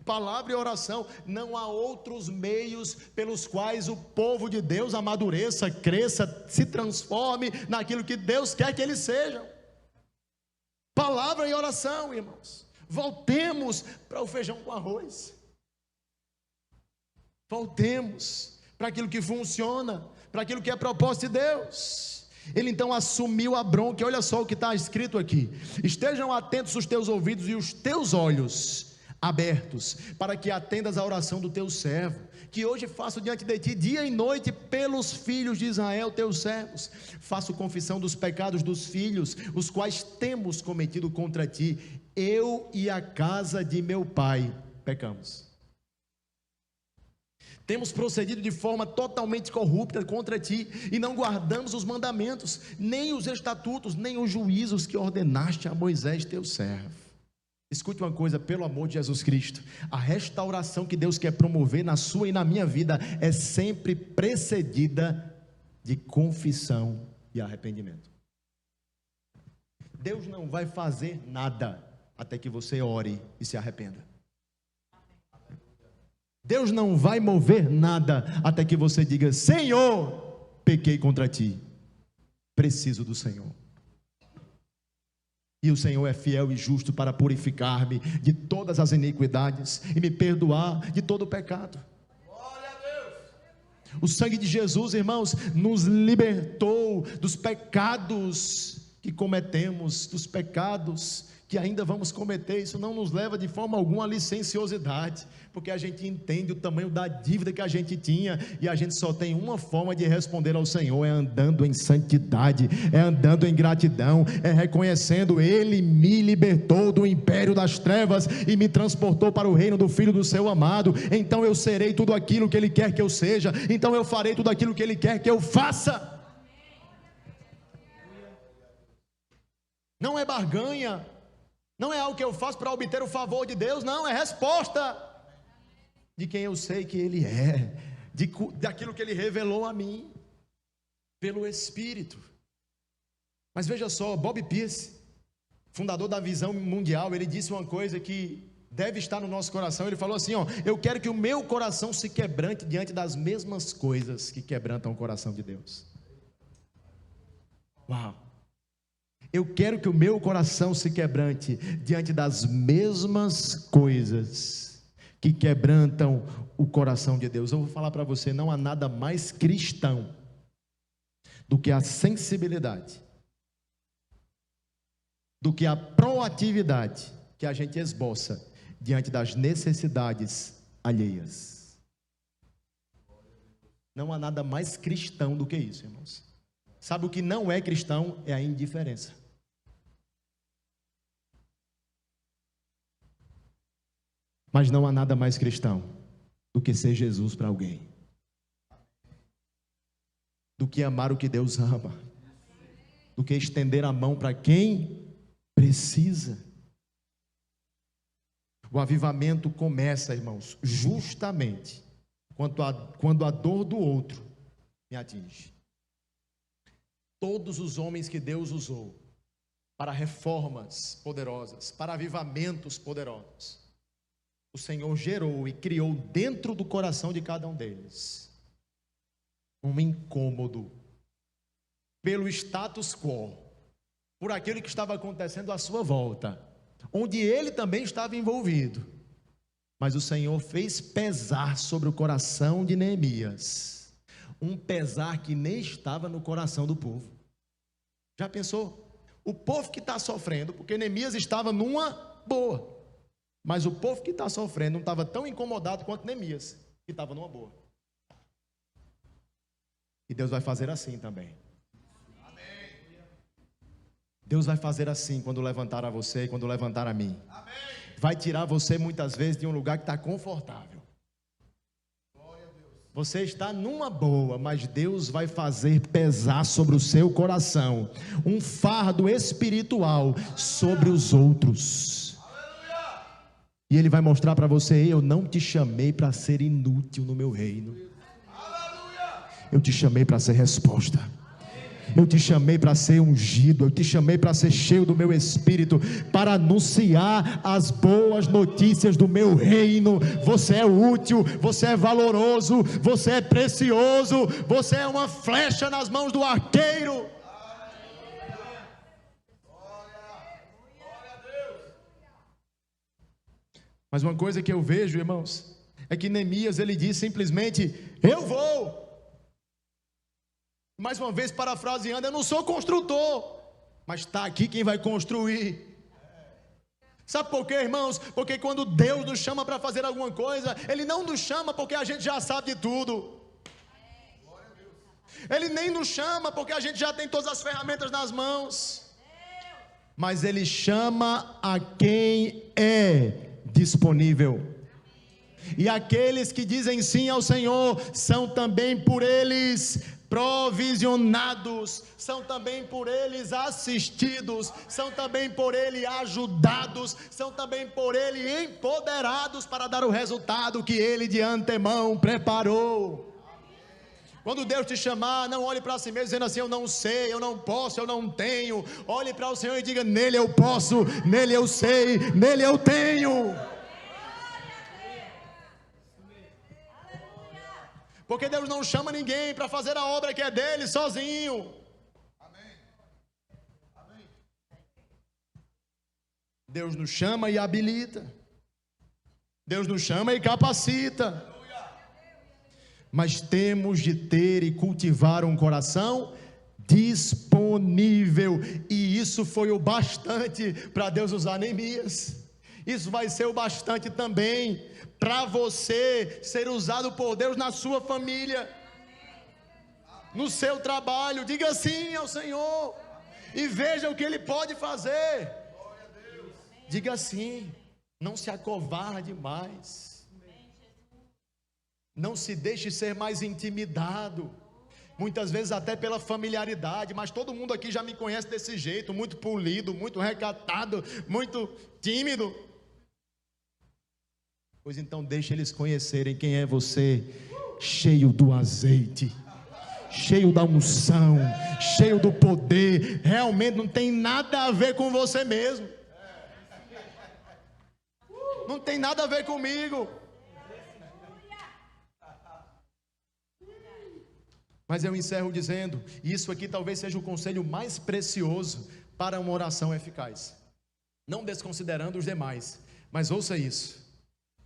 Palavra e oração. Não há outros meios pelos quais o povo de Deus amadureça, cresça, se transforme naquilo que Deus quer que eles sejam. Palavra e oração, irmãos. Voltemos para o feijão com arroz. Voltemos para aquilo que funciona, para aquilo que é propósito de Deus. Ele então assumiu a bronca. Olha só o que está escrito aqui: estejam atentos os teus ouvidos e os teus olhos abertos, para que atendas à oração do teu servo, que hoje faço diante de ti dia e noite pelos filhos de Israel, teus servos. Faço confissão dos pecados dos filhos, os quais temos cometido contra ti. Eu e a casa de meu pai pecamos. Temos procedido de forma totalmente corrupta contra ti, e não guardamos os mandamentos, nem os estatutos, nem os juízos que ordenaste a Moisés teu servo. Escute uma coisa, pelo amor de Jesus Cristo: a restauração que Deus quer promover na sua e na minha vida é sempre precedida de confissão e arrependimento. Deus não vai fazer nada até que você ore e se arrependa. Deus não vai mover nada até que você diga: Senhor, pequei contra ti, preciso do Senhor. E o Senhor é fiel e justo para purificar-me de todas as iniquidades e me perdoar de todo o pecado. Glória a Deus. O sangue de Jesus, irmãos, nos libertou dos pecados que cometemos, dos pecados que ainda vamos cometer. Isso não nos leva de forma alguma à licenciosidade, porque a gente entende o tamanho da dívida que a gente tinha, e a gente só tem uma forma de responder ao Senhor: é andando em santidade, é andando em gratidão, é reconhecendo: Ele me libertou do império das trevas e me transportou para o reino do Filho do seu amado. Então eu serei tudo aquilo que Ele quer que eu seja, então eu farei tudo aquilo que Ele quer que eu faça. Não é barganha, não é algo que eu faço para obter o favor de Deus, não, é resposta de quem eu sei que Ele é, daquilo que Ele revelou a mim, pelo Espírito. Mas veja só, Bob Pierce, fundador da Visão Mundial, ele disse uma coisa que deve estar no nosso coração. Ele falou assim: eu quero que o meu coração se quebrante diante das mesmas coisas que quebrantam o coração de Deus. Uau! Eu quero que o meu coração se quebrante diante das mesmas coisas que quebrantam o coração de Deus. Eu vou falar para você: não há nada mais cristão do que a sensibilidade, do que a proatividade que a gente esboça diante das necessidades alheias. Não há nada mais cristão do que isso, irmãos. Sabe o que não é cristão? É a indiferença. Mas não há nada mais cristão do que ser Jesus para alguém, do que amar o que Deus ama, do que estender a mão para quem precisa. O avivamento começa, irmãos, justamente quando a dor do outro me atinge. Todos os homens que Deus usou para reformas poderosas, para avivamentos poderosos, o Senhor gerou e criou dentro do coração de cada um deles um incômodo pelo status quo, por aquilo que estava acontecendo à sua volta, onde ele também estava envolvido. Mas o Senhor fez pesar sobre o coração de Neemias, um pesar que nem estava no coração do povo. Já pensou? O povo que está sofrendo, porque Neemias estava numa boa, mas o povo que está sofrendo não estava tão incomodado quanto Neemias, que estava numa boa. E Deus vai fazer assim também. Deus vai fazer assim quando levantar a você e quando levantar a mim. Vai tirar você muitas vezes de um lugar que está confortável. Você está numa boa, mas Deus vai fazer pesar sobre o seu coração um fardo espiritual sobre os outros. E Ele vai mostrar para você: eu não te chamei para ser inútil no meu reino. Eu te chamei para ser resposta. Eu te chamei para ser ungido. Eu te chamei para ser cheio do meu Espírito, para anunciar as boas notícias do meu reino. Você é útil, você é valoroso, você é precioso, você é uma flecha nas mãos do arqueiro. Mas uma coisa que eu vejo, irmãos, é que Neemias, ele diz simplesmente: eu vou. Mais uma vez parafraseando, eu não sou construtor, mas está aqui quem vai construir. Sabe por quê, irmãos? Porque quando Deus nos chama para fazer alguma coisa, Ele não nos chama porque a gente já sabe de tudo. Ele nem nos chama porque a gente já tem todas as ferramentas nas mãos. Mas Ele chama a quem é disponível. E aqueles que dizem sim ao Senhor são também por eles provisionados, são também por eles assistidos, são também por ele ajudados, são também por ele empoderados para dar o resultado que ele de antemão preparou. Quando Deus te chamar, não olhe para si mesmo dizendo assim: eu não sei, eu não posso, eu não tenho. Olhe para o Senhor e diga: nele eu posso, nele eu sei, nele eu tenho. Porque Deus não chama ninguém para fazer a obra que é dele sozinho. Deus nos chama e habilita. Deus nos chama e capacita. Mas temos de ter e cultivar um coração disponível. E isso foi o bastante para Deus usar Neemias. Isso vai ser o bastante também para você ser usado por Deus na sua família, no seu trabalho. Diga sim ao Senhor e veja o que Ele pode fazer. Diga sim, não se acovarde mais, não se deixe ser mais intimidado, muitas vezes até pela familiaridade. Mas todo mundo aqui já me conhece desse jeito, muito polido, muito recatado, muito tímido. Pois então deixe eles conhecerem quem é você, cheio do azeite, cheio da unção, cheio do poder. Realmente não tem nada a ver com você mesmo, não tem nada a ver comigo. Mas eu encerro dizendo, e isso aqui talvez seja o conselho mais precioso para uma oração eficaz, não desconsiderando os demais, mas ouça isso.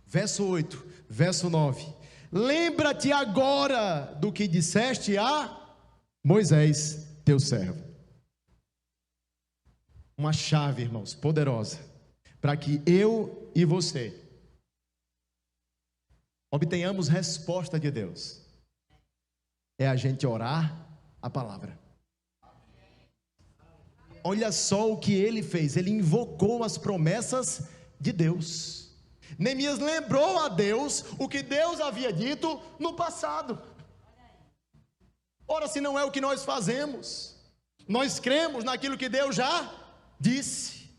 Verso 8, verso 9: lembra-te agora do que disseste a Moisés, teu servo. Uma chave, irmãos, poderosa, para que eu e você obtenhamos resposta de Deus, é a gente orar a palavra. Olha só o que ele fez, ele invocou as promessas de Deus. Neemias lembrou a Deus o que Deus havia dito no passado. Ora, se não é o que nós fazemos, nós cremos naquilo que Deus já disse,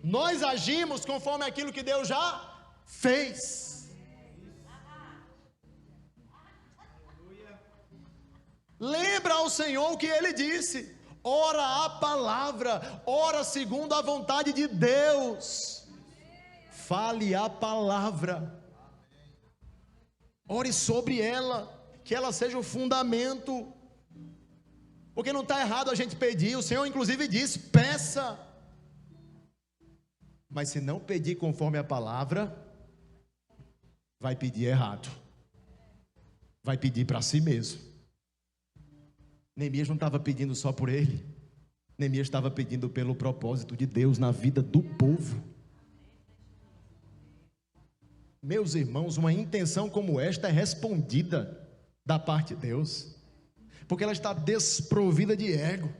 nós agimos conforme aquilo que Deus já fez. Lembra ao Senhor o que Ele disse, ora a palavra, ora segundo a vontade de Deus. Fale a palavra, ore sobre ela, que ela seja o fundamento, porque não está errado a gente pedir. O Senhor inclusive disse: peça, mas se não pedir conforme a palavra, vai pedir errado, vai pedir para si mesmo. Neemias não estava pedindo só por ele, Neemias estava pedindo pelo propósito de Deus na vida do povo. Meus irmãos, uma intenção como esta é respondida da parte de Deus, porque ela está desprovida de ego,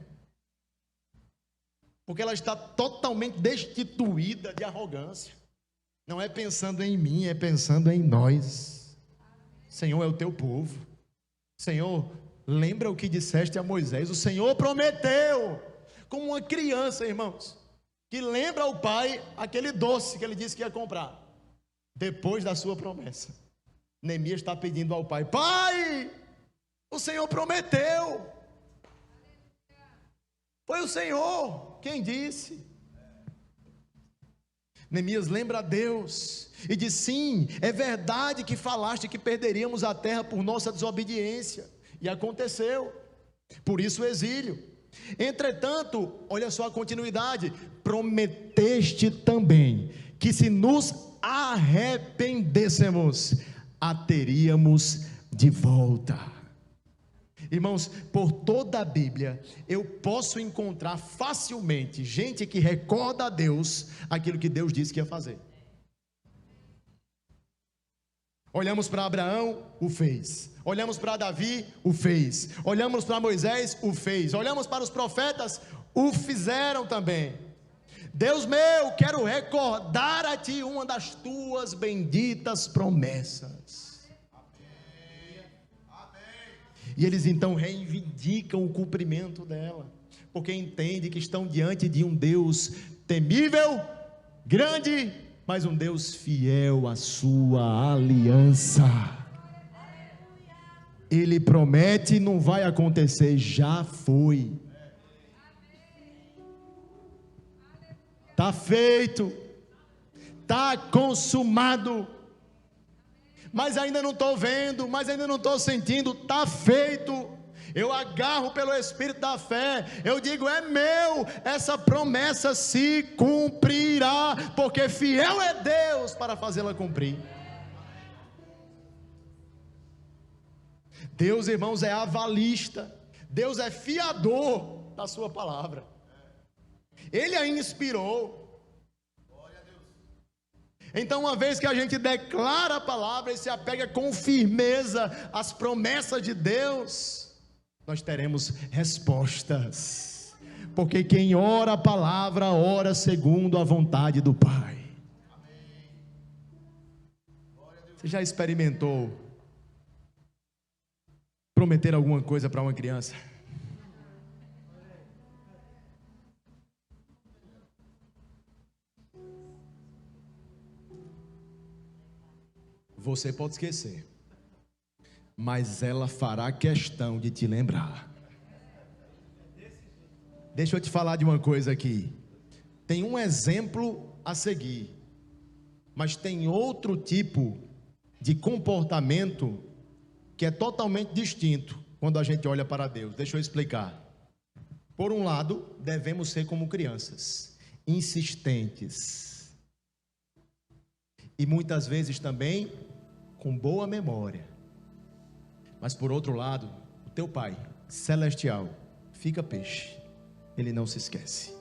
porque ela está totalmente destituída de arrogância. Não é pensando em mim, é pensando em nós. Senhor, é o teu povo. Senhor, lembra o que disseste a Moisés. O Senhor prometeu, como uma criança, irmãos, que lembra ao pai aquele doce que ele disse que ia comprar, depois da sua promessa. Neemias está pedindo ao pai: pai, o Senhor prometeu, foi o Senhor quem disse. Neemias lembra a Deus e diz: sim, é verdade que falaste que perderíamos a terra por nossa desobediência, e aconteceu, por isso o exílio. Entretanto, olha só a continuidade: prometeste também que se nos arrependêssemos, a teríamos de volta. Irmãos, por toda a Bíblia eu posso encontrar facilmente gente que recorda a Deus aquilo que Deus disse que ia fazer. Olhamos para Abraão, o fez. Olhamos para Davi, o fez. Olhamos para Moisés, o fez. Olhamos para os profetas, o fizeram também. Deus meu, quero recordar a ti uma das tuas benditas promessas. E eles então reivindicam o cumprimento dela, porque entendem que estão diante de um Deus temível, grande, mas um Deus fiel à sua aliança. Ele promete, não vai acontecer, já foi. Está feito, está consumado. Mas ainda não estou vendo, mas ainda não estou sentindo. Está feito. Eu agarro pelo Espírito da fé, eu digo: é meu, essa promessa se cumprirá, porque fiel é Deus para fazê-la cumprir. Deus, irmãos, é avalista, Deus é fiador da sua palavra, Ele a inspirou. Então, uma vez que a gente declara a palavra e se apega com firmeza às promessas de Deus, nós teremos respostas, porque quem ora a palavra, ora segundo a vontade do Pai. Você já experimentou prometer alguma coisa para uma criança? Você pode esquecer, mas ela fará questão de te lembrar. Deixa eu te falar de uma coisa aqui. Tem um exemplo a seguir, mas tem outro tipo de comportamento que é totalmente distinto quando a gente olha para Deus. Deixa eu explicar. Por um lado, devemos ser como crianças, insistentes, e muitas vezes também com boa memória. Mas por outro lado, o teu Pai celestial fica peixe, Ele não se esquece.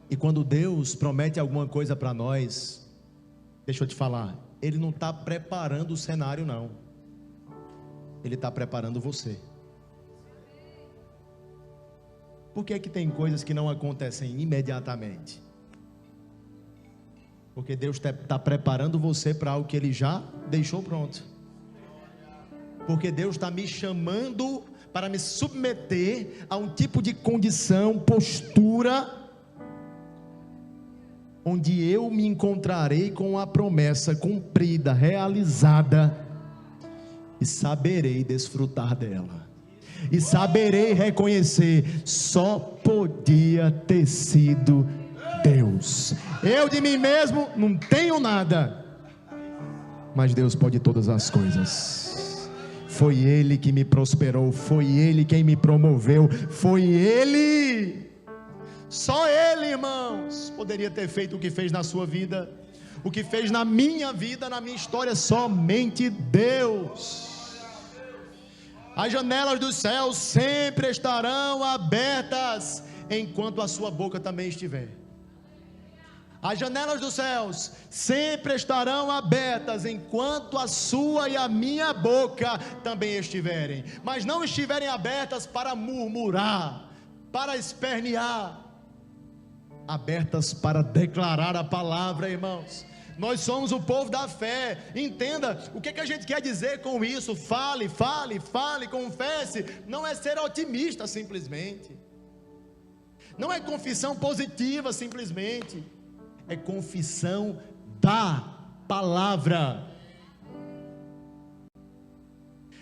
E quando Deus promete alguma coisa para nós, deixa eu te falar, Ele não está preparando o cenário não, Ele está preparando você. Por que é que tem coisas que não acontecem imediatamente? Porque Deus está preparando você para algo que Ele já deixou pronto. Porque Deus está me chamando para me submeter a um tipo de condição, postura, onde eu me encontrarei com a promessa cumprida, realizada, e saberei desfrutar dela, e saberei reconhecer: só podia ter sido Deus. Eu de mim mesmo não tenho nada, mas Deus pode todas as coisas. Foi Ele que me prosperou, foi Ele quem me promoveu, foi Ele. Só Ele, irmãos, poderia ter feito o que fez na sua vida, o que fez na minha vida, na minha história. Somente Deus. As janelas dos céus sempre estarão abertas enquanto a sua boca também estiver. As janelas dos céus sempre estarão abertas enquanto a sua e a minha boca também estiverem, mas não estiverem abertas para murmurar, para espernear, abertas para declarar a palavra, irmãos. Nós somos o povo da fé. Entenda o que a gente quer dizer com isso. Fale, confesse. Não é ser otimista simplesmente, não é confissão positiva simplesmente, é confissão da palavra.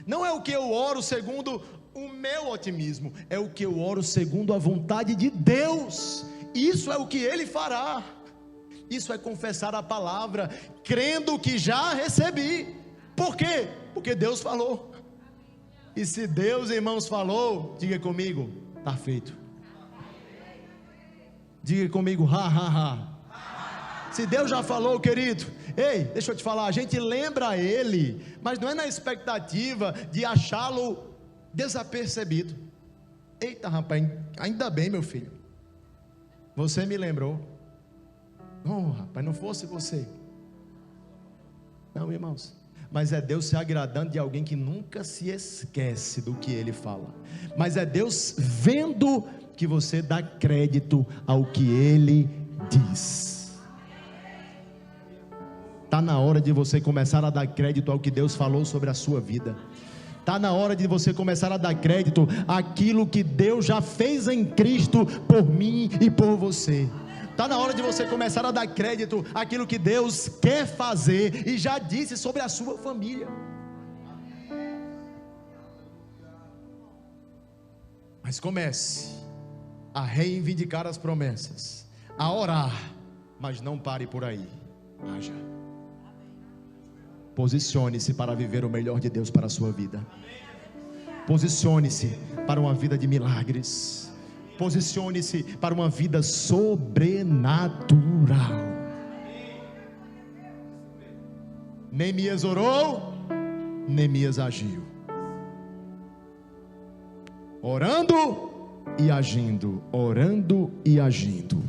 Não é o que eu oro segundo o meu otimismo, é o que eu oro segundo a vontade de Deus. Isso é o que Ele fará. Isso é confessar a palavra, crendo que já recebi. Por quê? Porque Deus falou. E se Deus, irmãos, falou, diga comigo, está feito. Diga comigo, ha, ha, ha. Se Deus já falou, querido, ei, deixa eu te falar, a gente lembra Ele, mas não é na expectativa de achá-lo desapercebido. Eita, rapaz, ainda bem, meu filho, você me lembrou. Não, rapaz, não fosse você. Não, irmãos, mas é Deus se agradando de alguém que nunca se esquece do que Ele fala. Mas é Deus vendo que você dá crédito ao que Ele diz. Está na hora de você começar a dar crédito ao que Deus falou sobre a sua vida. Está na hora de você começar a dar crédito àquilo que Deus já fez em Cristo por mim e por você. Está na hora de você começar a dar crédito àquilo que Deus quer fazer e já disse sobre a sua família. Mas comece a reivindicar as promessas, a orar, mas não pare por aí. Haja. Posicione-se para viver o melhor de Deus para a sua vida. Posicione-se para uma vida de milagres. Posicione-se para uma vida sobrenatural. Neemias orou, Neemias agiu. Orando e agindo, orando e agindo.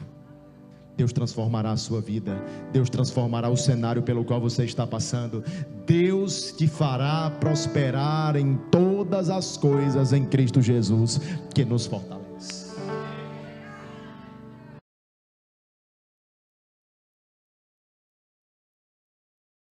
Deus transformará a sua vida. Deus transformará o cenário pelo qual você está passando. Deus te fará prosperar em todas as coisas em Cristo Jesus, que nos fortalece.